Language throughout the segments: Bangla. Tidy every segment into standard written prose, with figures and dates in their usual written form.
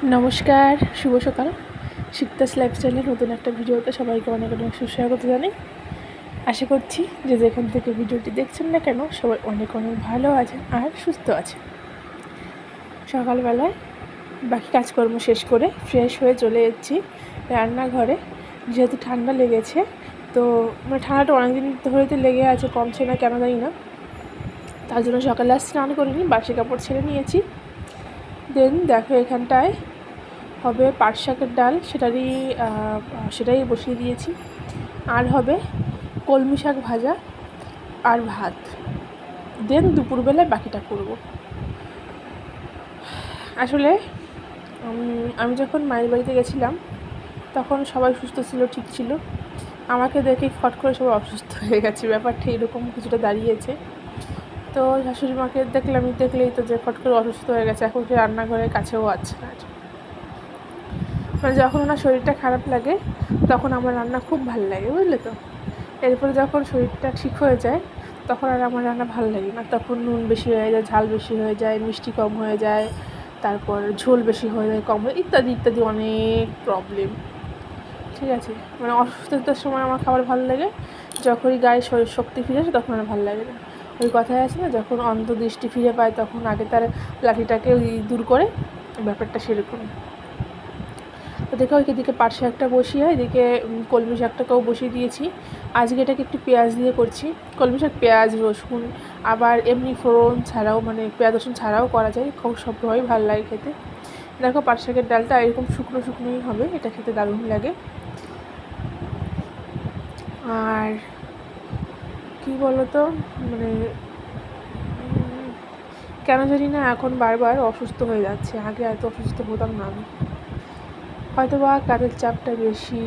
নমস্কার, শুভ সকাল। শিকতাস লাইফস্টাইলের নতুন একটা ভিডিওতে সবাইকে অনেক অনেক সুস্বাগত জানাই। আশা করছি যে যেখান থেকে ভিডিওটি দেখছেন না কেন সবাই অনেক অনেক ভালো আছেন আর সুস্থ আছেন। সকালবেলায় বাকি কাজকর্ম শেষ করে ফ্রেশ হয়ে চলে এসেছি রান্নাঘরে। যেহেতু ঠান্ডা লেগেছে, তো ঠান্ডাটা অনেকদিন ধরে লেগে আছে, কমছে না কেন জানি না। তার জন্য সকালে আর স্নান করিনি, বাসি কাপড় ছেড়ে নিয়েছি। দেন দেখো এখানটায় হবে পাট শাকের ডাল, সেটাই বসিয়ে দিয়েছি। আর হবে কলমি শাক ভাজা আর ভাত। দেন দুপুরবেলায় বাকিটা করব। আসলে আমি যখন মায়ের বাড়িতে গেছিলাম তখন সবাই সুস্থ ছিল, ঠিক ছিল। আমাকে দেখে ফট করে সবাই অসুস্থ হয়ে গেছে, ব্যাপারটা এরকম কিছুটা দাঁড়িয়েছে। তো শাশুড়ি মাকে দেখলেই তো যে ফট করে অসুস্থ হয়ে গেছে, এখন সে রান্নাঘরের কাছেও আছে না। যখন ওনার শরীরটা খারাপ লাগে তখন আমার রান্না খুব ভালো লাগে, বুঝলে তো। এরপরে যখন শরীরটা ঠিক হয়ে যায় তখন আর আমার রান্না ভালো লাগে না। তখন নুন বেশি হয়ে যায়, ঝাল বেশি হয়ে যায়, মিষ্টি কম হয়ে যায়, তারপর ঝোল বেশি হয়ে যায়, কম হয়, ইত্যাদি ইত্যাদি অনেক প্রবলেম। ঠিক আছে, অসুস্থতার সময় আমার খাবার ভালো লাগে, যখনই গায়ে শরীর শক্তি ফিরে আসে তখন আর ভালো লাগে না। ওই কথায় আছে না, যখন অন্তর্দৃষ্টি ফিরে পায় তখন আগে তার লাঠিটাকে দূর করে, ব্যাপারটা সেরকম। তো দেখো এদিকে পাট শাকটা বসিয়ে এদিকে কলমি শাকটাকেও বসিয়ে দিয়েছি। আজকে এটাকে একটু পেঁয়াজ দিয়ে করছি। কলমি শাক পেঁয়াজ রসুন আবার এমনি ফোড়ন ছাড়াও, পেঁয়াজ রসুন ছাড়াও করা যায়, খুব সবভাবেই ভালো লাগে খেতে। দেখো পাট শাকের ডালটা এরকম শুকনো শুকনোই হবে, এটা খেতে দারুণ লাগে। আর কি বলতো, কেন জানি না এখন বারবার অসুস্থ হয়ে যাচ্ছে, আগে এত অসুস্থ হতাম না আমি। হয়তো বা কাজের চাপটা বেশি,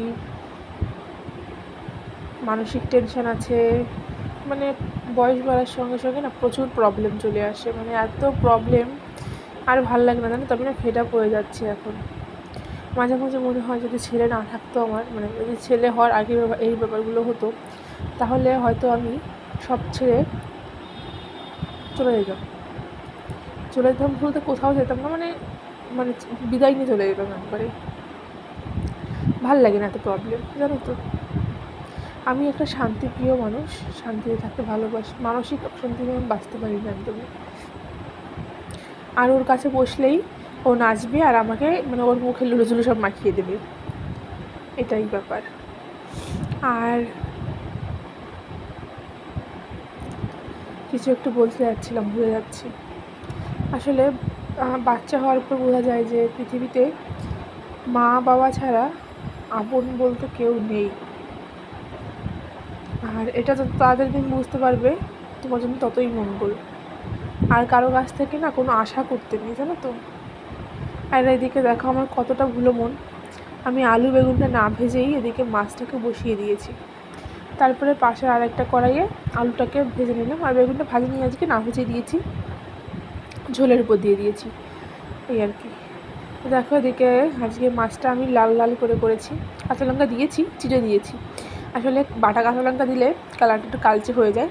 মানসিক টেনশন আছে, বয়স বাড়ার সঙ্গে সঙ্গে না প্রচুর প্রবলেম চলে আসে, এত প্রবলেম আর ভালো লাগে না, জানো তো। আমি না ফেড আপ হয়ে যাচ্ছি এখন। মাঝে মাঝে মনে হয় যদি ছেলে না থাকতো আমার, যদি ছেলে হওয়ার আগে এই ব্যাপারগুলো হতো তাহলে হয়তো আমি সব ছেড়ে চলে যেতাম বলতে কোথাও যেতাম না, বিদায় নিয়ে চলে যেতাম একবারে। ভাল লাগে না এত প্রবলেম, জানো তো। আমি একটা শান্তিপ্রিয় মানুষ, শান্তিতে থাকতে ভালোবাসি, মানসিক অশান্তি নিয়ে আমি বাঁচতে পারি না একদমই। আর ওর কাছে বসলেই ও নাচবে আর আমাকে ওর মুখে লুলো সব মাখিয়ে দেবে, এটাই ব্যাপার। আর কিছু একটু বলতে যাচ্ছিলাম, ভুলে যাচ্ছি। আসলে বাচ্চা হওয়ার পর বোঝা যায় যে পৃথিবীতে মা বাবা ছাড়া আপন বলতে কেউ নেই। আর এটা তো তাদের দিন বুঝতে পারবে তোমার জন্য ততই মঙ্গল। আর কারো কাছ থেকে না কোনো আশা করতে নেই, জানো তো। আর এদিকে দেখো আমার কতটা ভুলো মন, আমি আলু বেগুনটা না ভেজেই এদিকে মাছটাকে বসিয়ে দিয়েছি। তারপরে পাশে আর একটা কড়াইয়ে আলুটাকে ভেজে নিলাম, আর বেগুনটা ভাজি নিয়ে আজকে না ভেজে দিয়েছি, ঝোলের উপর দিয়ে দিয়েছি, এই আর কি। দেখো এদিকে আজকে মাছটা আমি লাল লাল করে করেছি, কাঁচা লঙ্কা দিয়েছি, চিড়ে দিয়েছি। আসলে বাটা কাঁচা লঙ্কা দিলে কালারটা একটু কালচে হয়ে যায়।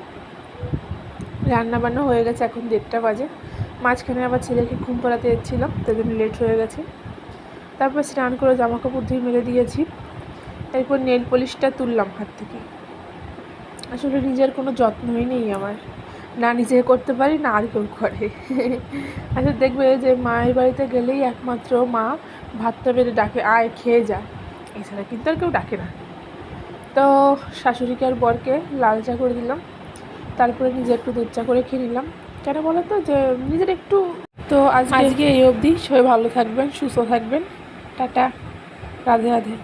রান্না বান্না হয়ে গেছে, এখন 1:30 বাজে। মাঝখানে আবার ছেলেকে ঘুম পাড়াতে এসেছিলাম, তার জন্য লেট হয়ে গেছে। তারপর স্নান করে জামা কাপড় ধুয়ে মেলে দিয়েছি। এরপর নেল পলিশটা তুললাম হাত থেকে। আসলে নিজের কোনো যত্নই নেই আমার, না নিজে করতে পারি না আর কেউ করে। আসলে দেখবে যে মায়ের বাড়িতে গেলেই একমাত্র মা ভাতটা বেড়ে ডাকে, আয় খেয়ে যা, এছাড়া কিন্তু আর কেউ ডাকে না। তো শাশুড়িকে আর বরকে লাল চা করে দিলাম, তারপরে নিজে একটু দুধ চা করে খেয়ে নিলাম। কেন বলো তো, যে নিজের একটু। তো আজকে এই অবধি, সবাই ভালো থাকবেন, সুস্থ থাকবেন, টাটা, রাধে রাধে।